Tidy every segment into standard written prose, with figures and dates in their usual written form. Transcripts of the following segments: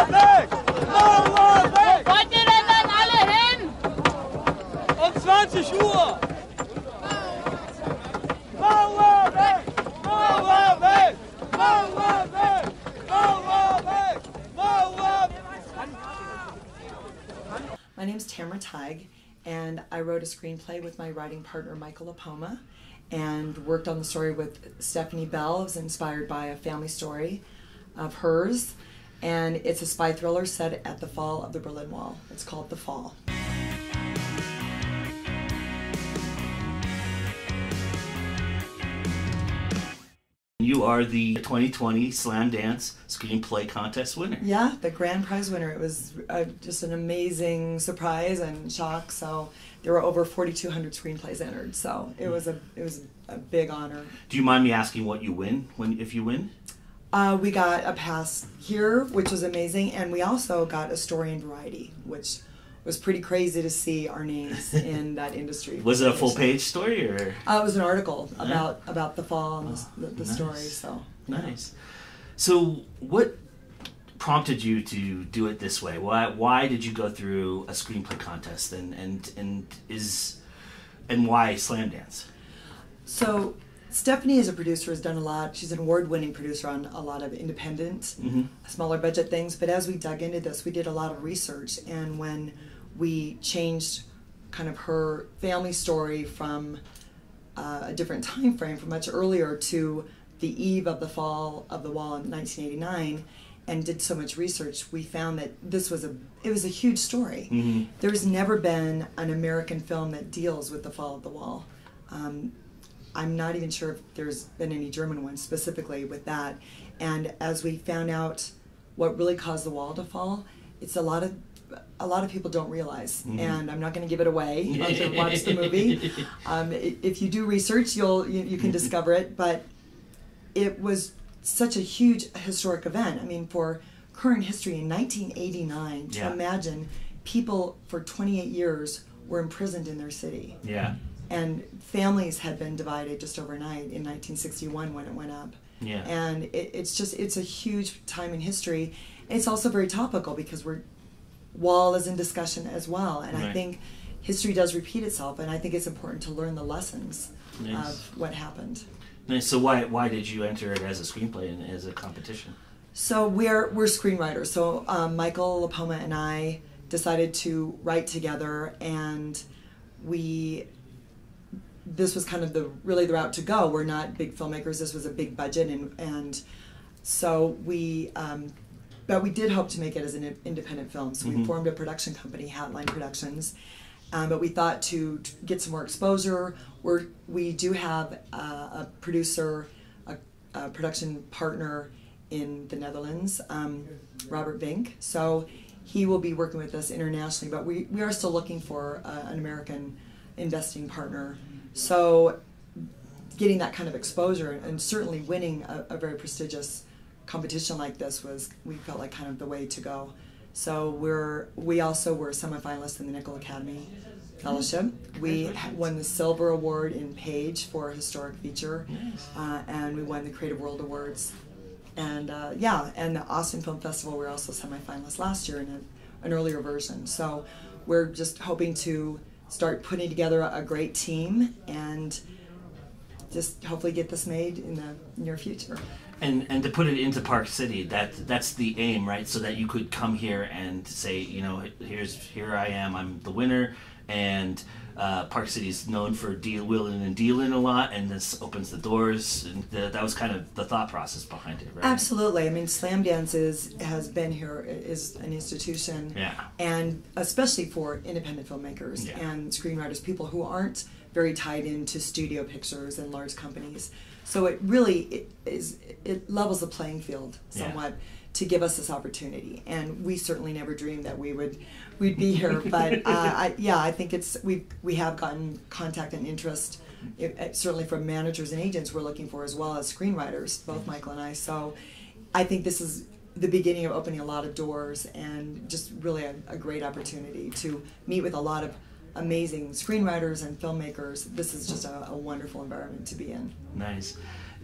Weg! Mauer weg! Wollt ihr denn dann alle hin? Um 20 Uhr! Mauer weg! Mauer weg! Mauer weg! Mauer weg! Mauer weg! My name's Tamara Teig, and I wrote a screenplay with my writing partner Michael Lipoma, and worked on the story with Stephanie Bell. It was inspired by a family story of hers, and it's a spy thriller set at the fall of the Berlin Wall. It's called The Fall. You are the 2020 Slamdance Screenplay Contest winner. Yeah, the grand prize winner. It was just an amazing surprise and shock. So there were over 4,200 screenplays entered. So it was a big honor. Do you mind me asking what you win if you win? We got a pass here, which was amazing, and we also got a story in Variety, which was pretty crazy to see our names in that industry. Was it a full-page story, or? It was an article about the fall and the nice. Story. So nice. So what prompted you to do it this way? Why did you go through a screenplay contest, and why Slamdance? So Stephanie, as a producer, has done a lot. She's an award-winning producer on a lot of independent, smaller budget things. But as we dug into this, we did a lot of research, and when we changed kind of her family story from a different time frame, from much earlier to the eve of the fall of the wall in 1989, and did so much research, we found that it was a huge story. There's never been an American film that deals with the fall of the wall. I'm not even sure if there's been any German ones specifically with that. And as we found out what really caused the wall to fall, it's a lot of people don't realize. And I'm not going to give it away. You have to watch the movie. If you do research, you can discover it. But it was such a huge historic event. I mean, for current history in 1989, to imagine people for 28 years were imprisoned in their city. Yeah. And families had been divided just overnight in 1961 when it went up. Yeah. And it's a huge time in history. It's also very topical because wall is in discussion as well. And I think history does repeat itself, and I think it's important to learn the lessons of what happened. Nice. So why did you enter it as a screenplay and as a competition? So we're screenwriters. So Michael Lipoma and I decided to write together, and this was kind of really the route to go. We're not big filmmakers. This was a big budget, and so but we did hope to make it as an independent film. So we formed a production company, Hatline Productions. But we thought to get some more exposure, we do have a producer, a production partner in the Netherlands, Robert Vink. So he will be working with us internationally, but we are still looking for an American investing partner. So getting that kind of exposure and certainly winning a very prestigious competition like this we felt like kind of the way to go. So we also were semifinalists in the Nickel Academy Fellowship. We won the Silver Award in Page for historic feature, and we won the Creative World Awards. And and the Austin Film Festival, we were also semifinalists last year in an earlier version. So we're just hoping to start putting together a great team and just hopefully get this made in the near future. And to put it into Park City, that's the aim, right? So that you could come here and say, here I am, I'm the winner, and Park City is known for wheeling and dealing a lot, and this opens the doors, and that was kind of the thought process behind it, right? Absolutely. I mean, Slamdance has been here, is an institution, and especially for independent filmmakers and screenwriters, people who aren't very tied into studio pictures and large companies. So it really it levels the playing field somewhat to give us this opportunity, and we certainly never dreamed that we'd be here. But I think we have gotten contact and interest, certainly from managers and agents we're looking for, as well as screenwriters, both Michael and I. So I think this is the beginning of opening a lot of doors, and just really a great opportunity to meet with a lot of amazing screenwriters and filmmakers. This is just a wonderful environment to be in. Nice.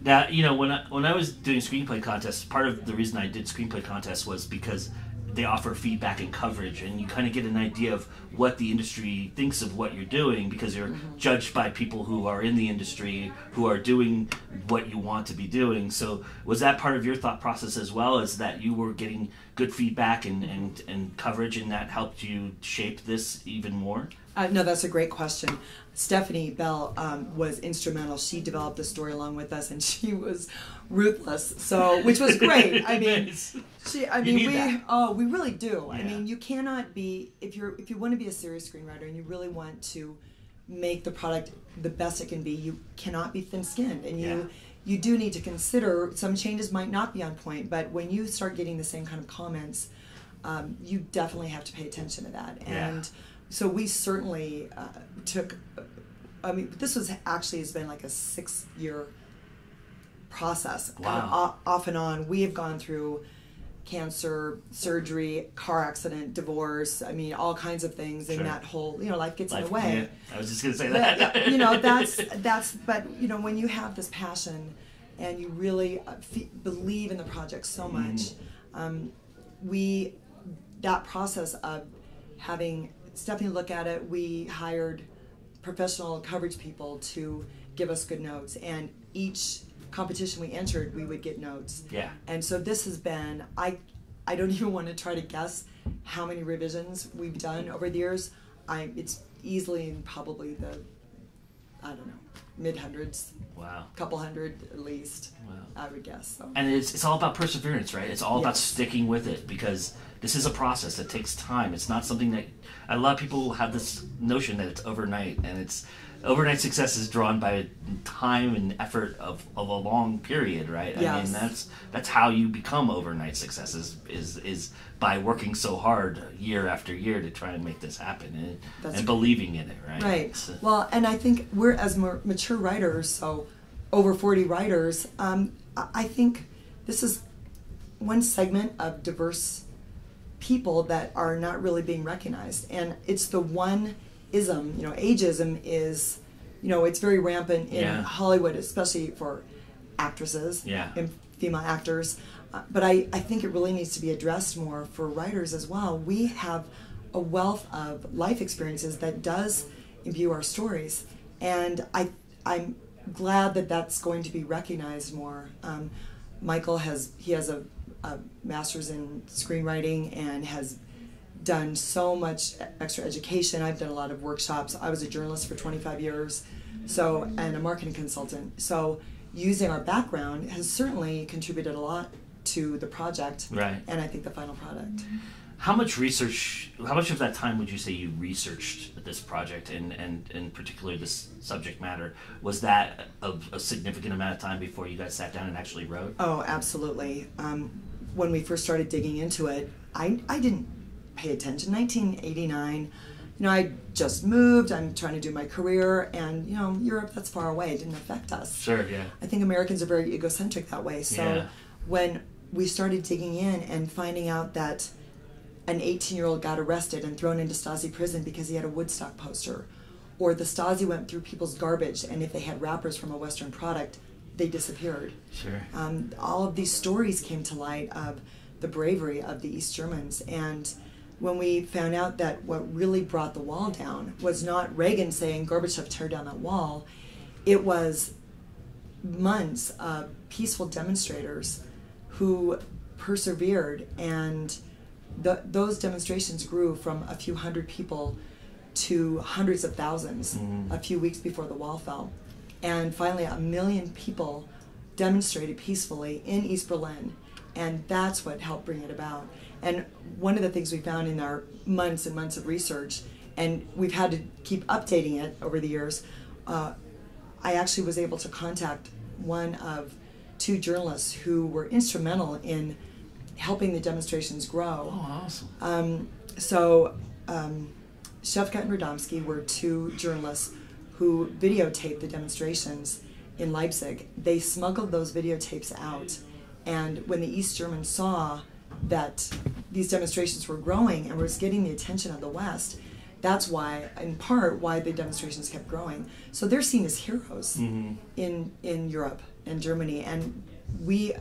Now, when I was doing screenplay contests, part of the reason I did screenplay contests was because they offer feedback and coverage, and you kind of get an idea of what the industry thinks of what you're doing, because you're judged by people who are in the industry, who are doing what you want to be doing. So was that part of your thought process as well, as that you were getting good feedback and coverage, and that helped you shape this even more? No, that's a great question. Stephanie Bell was instrumental. She developed the story along with us, and she was ruthless. So, which was great. I mean, we really do. Yeah. I mean, you cannot be, if you want to be a serious screenwriter and you really want to make the product the best it can be, you cannot be thin-skinned, and you do need to consider some changes might not be on point. But when you start getting the same kind of comments, you definitely have to pay attention to that. And so we certainly took, I mean, this was actually has been like a 6-year process. Wow. Off and on. We have gone through cancer, surgery, car accident, divorce, I mean, all kinds of things, and that whole, life gets in the way. Yeah. I was just going to say that. But, when you have this passion and you really believe in the project so much, that process of having Stephanie look at it, we hired professional coverage people to give us good notes, and each competition we entered, we would get notes. Yeah. And so this has been, I don't even want to try to guess how many revisions we've done over the years. It's easily in probably the, I don't know, mid-hundreds. Wow. Couple hundred at least. Wow. I would guess. So. And it's all about perseverance, right? It's all about sticking with it, because this is a process that takes time. It's not something that, a lot of people have this notion that it's overnight, and overnight success is drawn by time and effort of a long period, right? Yes. I mean, that's how you become overnight success, is by working so hard year after year to try and make this happen, and believing in it, right? Right. So, well, and I think we're, as more mature writers, so over 40 writers, I think this is one segment of diverse people that are not really being recognized, and it's the one ism, ageism is, it's very rampant in Hollywood, especially for actresses and female actors, but I think it really needs to be addressed more for writers as well. We have a wealth of life experiences that does imbue our stories, and I'm glad that that's going to be recognized more. Michael has a master's in screenwriting and has done so much extra education. I've done a lot of workshops. I was a journalist for 25 years, and a marketing consultant. So using our background has certainly contributed a lot to the project, and I think the final product. How much of that time would you say you researched this project, and in particular this subject matter? Was that a significant amount of time before you guys sat down and actually wrote? Oh, absolutely. When we first started digging into it, I didn't pay attention. 1989, I just moved, I'm trying to do my career, and Europe, that's far away, it didn't affect us. Sure, yeah. I think Americans are very egocentric that way. So when we started digging in and finding out that an 18-year-old got arrested and thrown into Stasi prison because he had a Woodstock poster, or the Stasi went through people's garbage, and if they had wrappers from a Western product, they disappeared. Sure. All of these stories came to light of the bravery of the East Germans, and when we found out that what really brought the wall down was not Reagan saying, Gorbachev, tear down that wall, it was months of peaceful demonstrators who persevered, and those demonstrations grew from a few hundred people to hundreds of thousands a few weeks before the wall fell. And finally, 1 million people demonstrated peacefully in East Berlin, and that's what helped bring it about. And one of the things we found in our months and months of research, and we've had to keep updating it over the years, I actually was able to contact one of 2 journalists who were instrumental in helping the demonstrations grow. Oh, awesome. Shevka and Radomski were 2 journalists who videotaped the demonstrations in Leipzig. They smuggled those videotapes out, and when the East Germans saw that these demonstrations were growing and was getting the attention of the West, that's why, in part, why the demonstrations kept growing. So they're seen as heroes in Europe and Germany, and we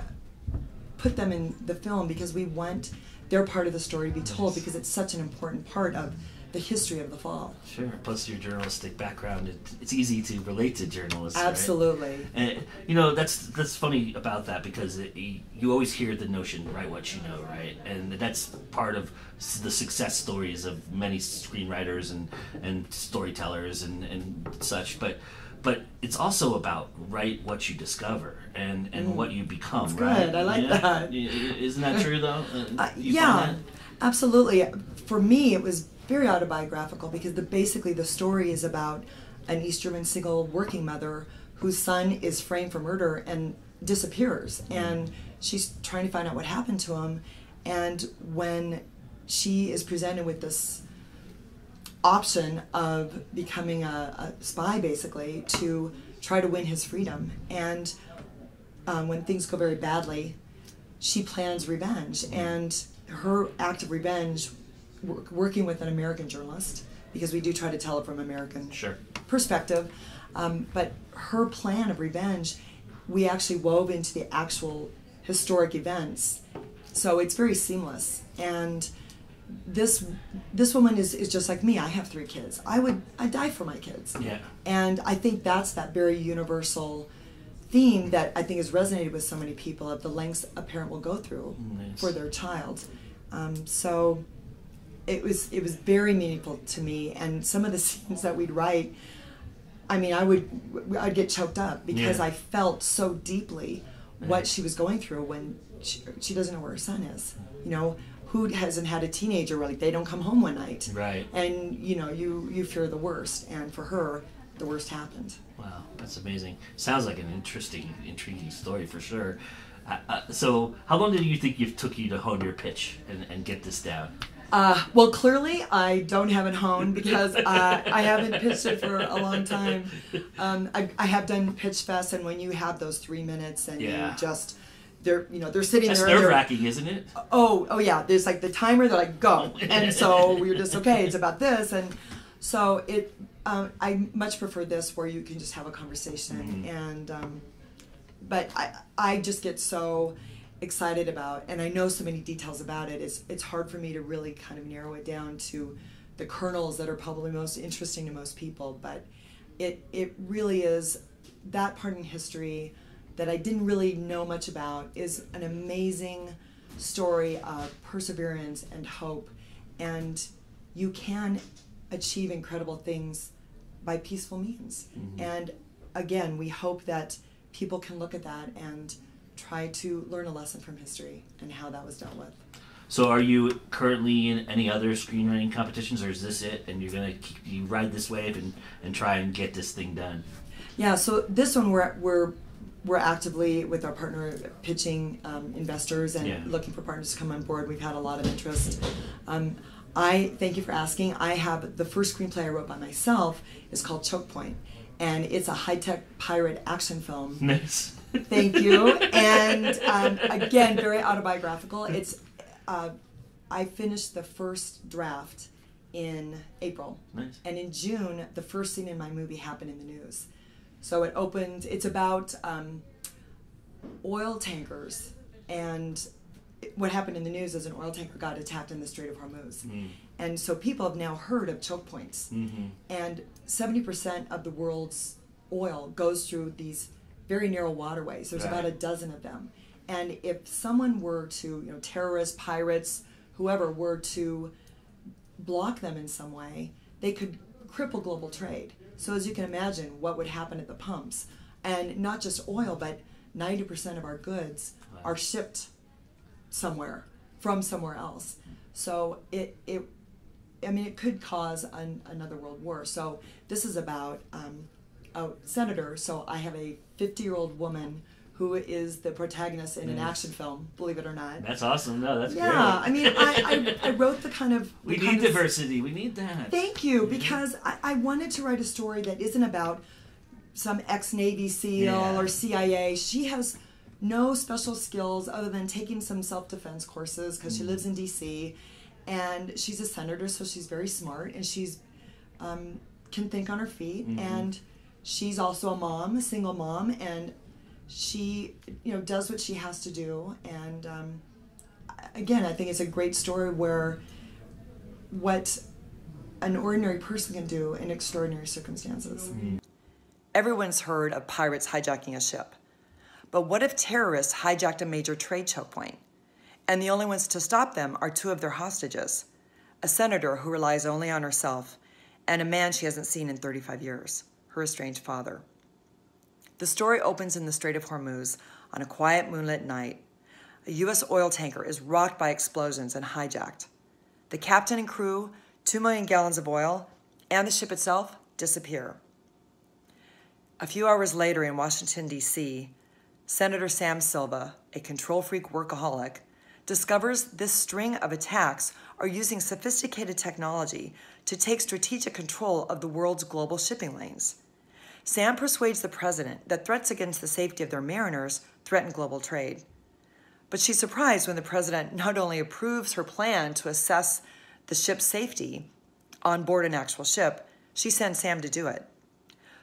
put them in the film because we want their part of the story to be told, because it's such an important part of the history of the fall. Sure. Plus your journalistic background, it's easy to relate to journalists. Absolutely. Right? And you know, that's funny about that, because you always hear the notion, write what you know, right? And that's part of the success stories of many screenwriters and storytellers and such. But it's also about write what you discover and what you become. That's right? good. I like that. Isn't that true though? Yeah, absolutely. For me, it was very autobiographical, because basically the story is about an East German single working mother whose son is framed for murder and disappears, and she's trying to find out what happened to him. And when she is presented with this option of becoming a spy, basically, to try to win his freedom, and when things go very badly, she plans revenge, and her act of revenge, working with an American journalist, because we do try to tell it from American perspective, but her plan of revenge, we actually wove into the actual historic events, so it's very seamless. And this woman is just like me. I have 3 kids. I'd die for my kids. Yeah. And I think that's that very universal theme that I think has resonated with so many people, of the lengths a parent will go through for their child. So it was very meaningful to me, and some of the scenes that we'd write, I mean, I'd get choked up, because I felt so deeply what she was going through when she doesn't know where her son is. You know, who hasn't had a teenager where, like, they don't come home one night, right? And you know, you fear the worst, and for her, the worst happened. Wow, that's amazing. Sounds like an intriguing story for sure. So, how long did you think it took you to hone your pitch and get this down? Well, clearly I don't have it honed, because I haven't pitched it for a long time. I have done pitch fest, and when you have those 3 minutes and you just, they're sitting there. That's nerve-wracking, isn't it? Oh yeah. There's like the timer. They're like, go, and so we're just, okay, it's about this, and so it. I much prefer this, where you can just have a conversation, and but I just get so excited about, and I know so many details about it. It's hard for me to really kind of narrow it down to the kernels that are probably most interesting to most people. But it really is that part in history that I didn't really know much about, is an amazing story of perseverance and hope, and you can achieve incredible things by peaceful means. And again, we hope that people can look at that and try to learn a lesson from history and how that was dealt with. So are you currently in any other screenwriting competitions, or is this it, and you're going to ride this wave and try and get this thing done? Yeah, so this one we're actively, with our partner, pitching investors and looking for partners to come on board. We've had a lot of interest. I thank you for asking. I have the first screenplay I wrote by myself is called Choke Point, and it's a high-tech pirate action film. Nice. Thank you. And again, very autobiographical. It's I finished the first draft in April. Nice. And in June, the first scene in my movie happened in the news. So it opened. It's about oil tankers, and what happened in the news is an oil tanker got attacked in the Strait of Hormuz. And so people have now heard of choke points. And 70% of the world's oil goes through these very narrow waterways. There's about a dozen of them. And if someone were to, terrorists, pirates, whoever were to block them in some way, they could cripple global trade. So as you can imagine, what would happen at the pumps. And not just oil, but 90% of our goods are shipped somewhere from somewhere else. So it could cause another world war. So this is about a senator. So I have a 50-year-old woman who is the protagonist in an action film, believe it or not. That's awesome. No, that's great. Yeah, I mean, I wrote the kind of... We need diversity. We need that. Thank you, because I wanted to write a story that isn't about some ex-Navy SEAL or CIA. She has no special skills other than taking some self-defense courses because she lives in D.C., and she's a senator, so she's very smart, and she's can think on her feet, and she's also a mom, a single mom, and she does what she has to do, and again, I think it's a great story where what an ordinary person can do in extraordinary circumstances. Everyone's heard of pirates hijacking a ship. But what if terrorists hijacked a major trade choke point? And the only ones to stop them are two of their hostages, a senator who relies only on herself, and a man she hasn't seen in 35 years, her estranged father. The story opens in the Strait of Hormuz on a quiet moonlit night. A U.S. oil tanker is rocked by explosions and hijacked. The captain and crew, 2 million gallons of oil, and the ship itself disappear. A few hours later in Washington, D.C., Senator Sam Silva, a control-freak workaholic, discovers this string of attacks are using sophisticated technology to take strategic control of the world's global shipping lanes. Sam persuades the president that threats against the safety of their mariners threaten global trade. But she's surprised when the president not only approves her plan to assess the ship's safety on board an actual ship, she sends Sam to do it.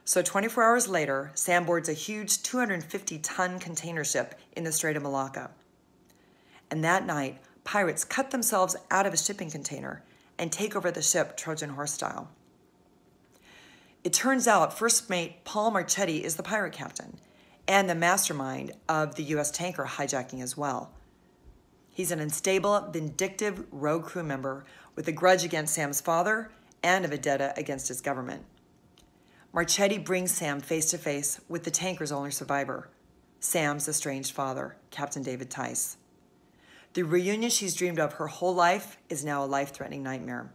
So 24 hours later, Sam boards a huge 250-ton container ship in the Strait of Malacca. And that night, pirates cut themselves out of a shipping container and take over the ship Trojan horse style. It turns out First Mate Paul Marchetti is the pirate captain and the mastermind of the U.S. tanker hijacking as well. He's an unstable, vindictive rogue crew member with a grudge against Sam's father and a vendetta against his government. Marchetti brings Sam face to face with the tanker's only survivor, Sam's estranged father, Captain David Tice. The reunion she's dreamed of her whole life is now a life-threatening nightmare.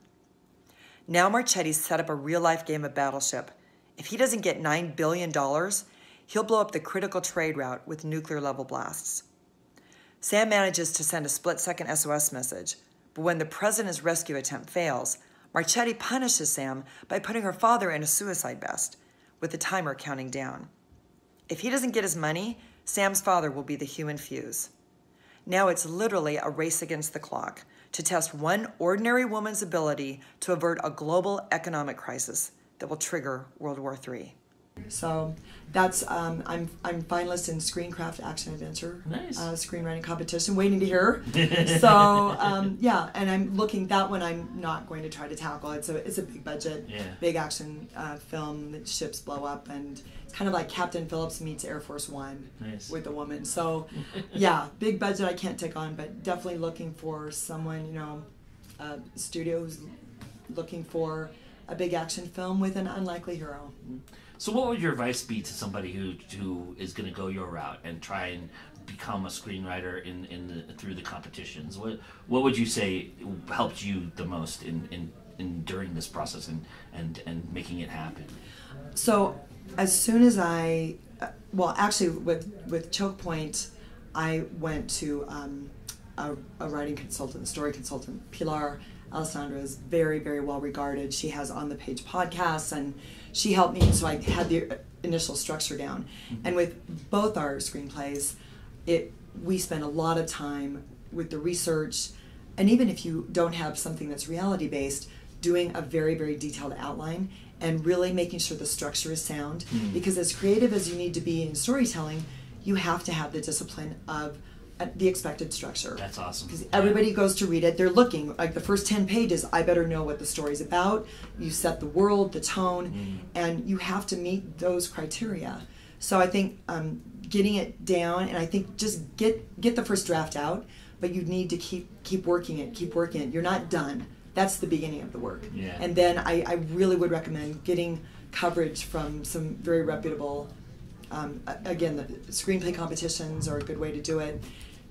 Now Marchetti's set up a real-life game of Battleship. If he doesn't get $9 billion, he'll blow up the critical trade route with nuclear-level blasts. Sam manages to send a split-second SOS message, but when the president's rescue attempt fails, Marchetti punishes Sam by putting her father in a suicide vest, with the timer counting down. If he doesn't get his money, Sam's father will be the human fuse. Now it's literally a race against the clock to test one ordinary woman's ability to avert a global economic crisis that will trigger World War III. So that's I'm finalist in Screencraft Action Adventure Screenwriting Competition, waiting to hear. So yeah, and I'm looking, that one I'm not going to try to tackle. It's a big budget, big action film that ships blow up, and it's kind of like Captain Phillips meets Air Force One with a woman. So yeah, big budget I can't take on, but definitely looking for someone, you know, a studio who's looking for a big action film with an unlikely hero. So what would your advice be to somebody who is going to go your route and try and become a screenwriter through the competitions? What would you say helped you the most in during this process and making it happen? So as soon as well, actually with Choke Point, I went to a writing consultant, story consultant. Pilar Alessandra is very, very well regarded. She has On the Page podcasts, and she helped me, so I had the initial structure down. And with both our screenplays, we spend a lot of time with the research, and even if you don't have something that's reality based, doing a very, very detailed outline and really making sure the structure is sound. Because as creative as you need to be in storytelling, you have to have the discipline of the expected structure. That's awesome. Because everybody goes to read it, they're looking, like the first 10 pages, I better know what the story's about. You set the world, the tone, and you have to meet those criteria. So I think getting it down, and I think just get the first draft out, but you need to keep working it, You're not done. That's the beginning of the work. Yeah. And then I really would recommend getting coverage from some very reputable, again, the screenplay competitions are a good way to do it.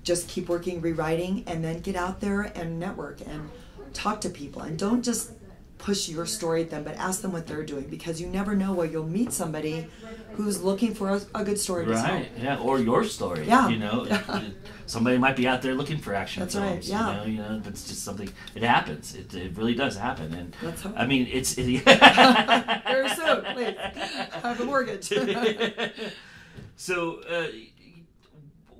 Just keep working, rewriting, and then get out there and network and talk to people. And don't just push your story at them, but ask them what they're doing, because you never know where you'll meet somebody who's looking for a good story to tell. Right, yeah, or your story. Yeah. You know, somebody might be out there looking for action That's films. right, yeah. You know, that's just something, it happens. It really does happen. And Let's hope. I mean, it's... Very soon, please. I have a mortgage. So,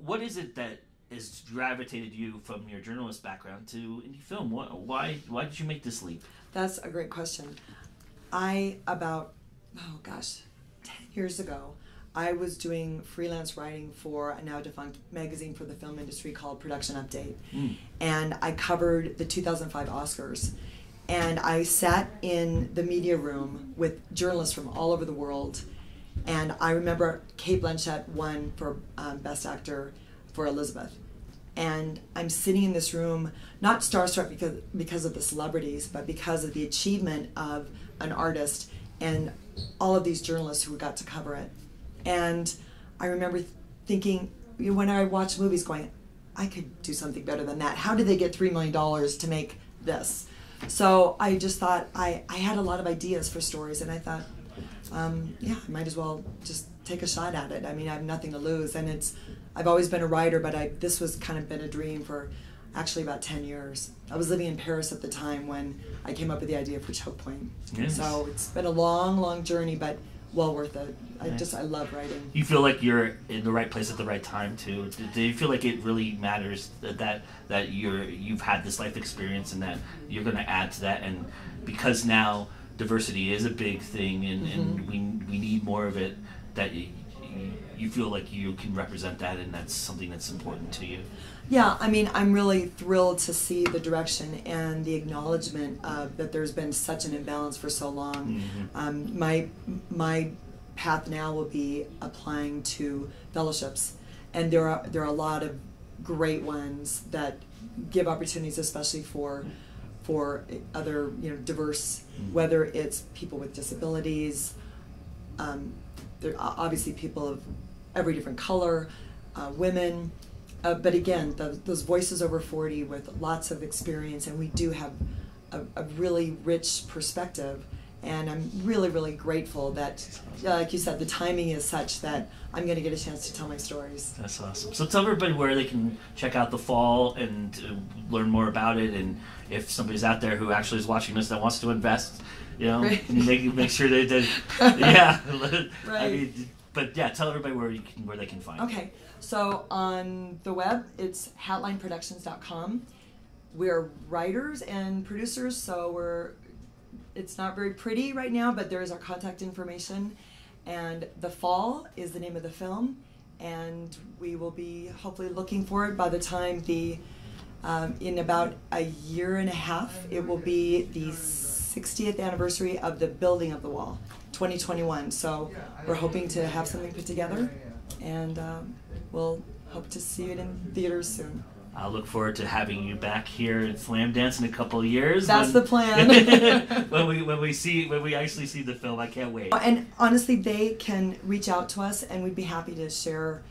what is it that has gravitated you from your journalist background to indie film? Why did you make this leap? That's a great question. About 10 years ago, I was doing freelance writing for a now defunct magazine for the film industry called Production Update. And I covered the 2005 Oscars. And I sat in the media room with journalists from all over the world. And I remember Cate Blanchett won for Best Actor for Elizabeth. And I'm sitting in this room, not starstruck because of the celebrities, but because of the achievement of an artist and all of these journalists who got to cover it. And I remember thinking, when I watch movies, going, I could do something better than that. How did they get $3 million to make this? So I just thought, I had a lot of ideas for stories, and I thought, yeah, I might as well just take a shot at it. I mean, I have nothing to lose, and I've always been a writer, but this was kind of been a dream for actually about 10 years. I was living in Paris at the time when I came up with the idea for Choke Point. Yes. So it's been a long, long journey, but well worth it. I love writing. You feel like you're in the right place at the right time too. Do you feel like it really matters that you've had this life experience and that you're going to add to that? And because now diversity is a big thing, and we need more of it, that you feel like you can represent that, and that's something that's important to you. Yeah, I mean, I'm really thrilled to see the direction and the acknowledgement that there's been such an imbalance for so long. My path now will be applying to fellowships, and there are a lot of great ones that give opportunities, especially for other diverse, whether it's people with disabilities. There are obviously people of every different color, women. But again, those voices over 40 with lots of experience, and we do have a really rich perspective. And I'm really, really grateful that, like you said, the timing is such that I'm going to get a chance to tell my stories. That's awesome. So tell everybody where they can check out The Fall and learn more about it, and if somebody's out there who actually is watching this that wants to invest, right. make sure they did. Yeah. Right. I mean, but yeah, tell everybody where they can find it. Okay. So on the web, it's hatlineproductions.com. We're writers and producers, so it's not very pretty right now, but there is our contact information. And The Fall is the name of the film, and we will be hopefully looking for it by the time in about a year and a half, it will be the 60th anniversary of the building of the wall, 2021. So we're hoping to have something put together, and we'll hope to see it in theaters soon. I'll look forward to having you back here at Slamdance in a couple of years. That's the plan. when we actually see the film, I can't wait. And honestly, they can reach out to us, and we'd be happy to share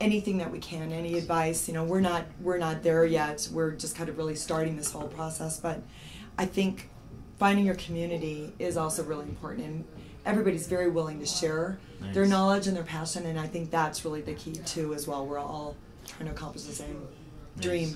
anything that we can, any advice. We're not there yet. We're just kind of really starting this whole process. But I think finding your community is also really important, and everybody's very willing to share their knowledge and their passion. And I think that's really the key too, as well. We're all trying to accomplish the same dream.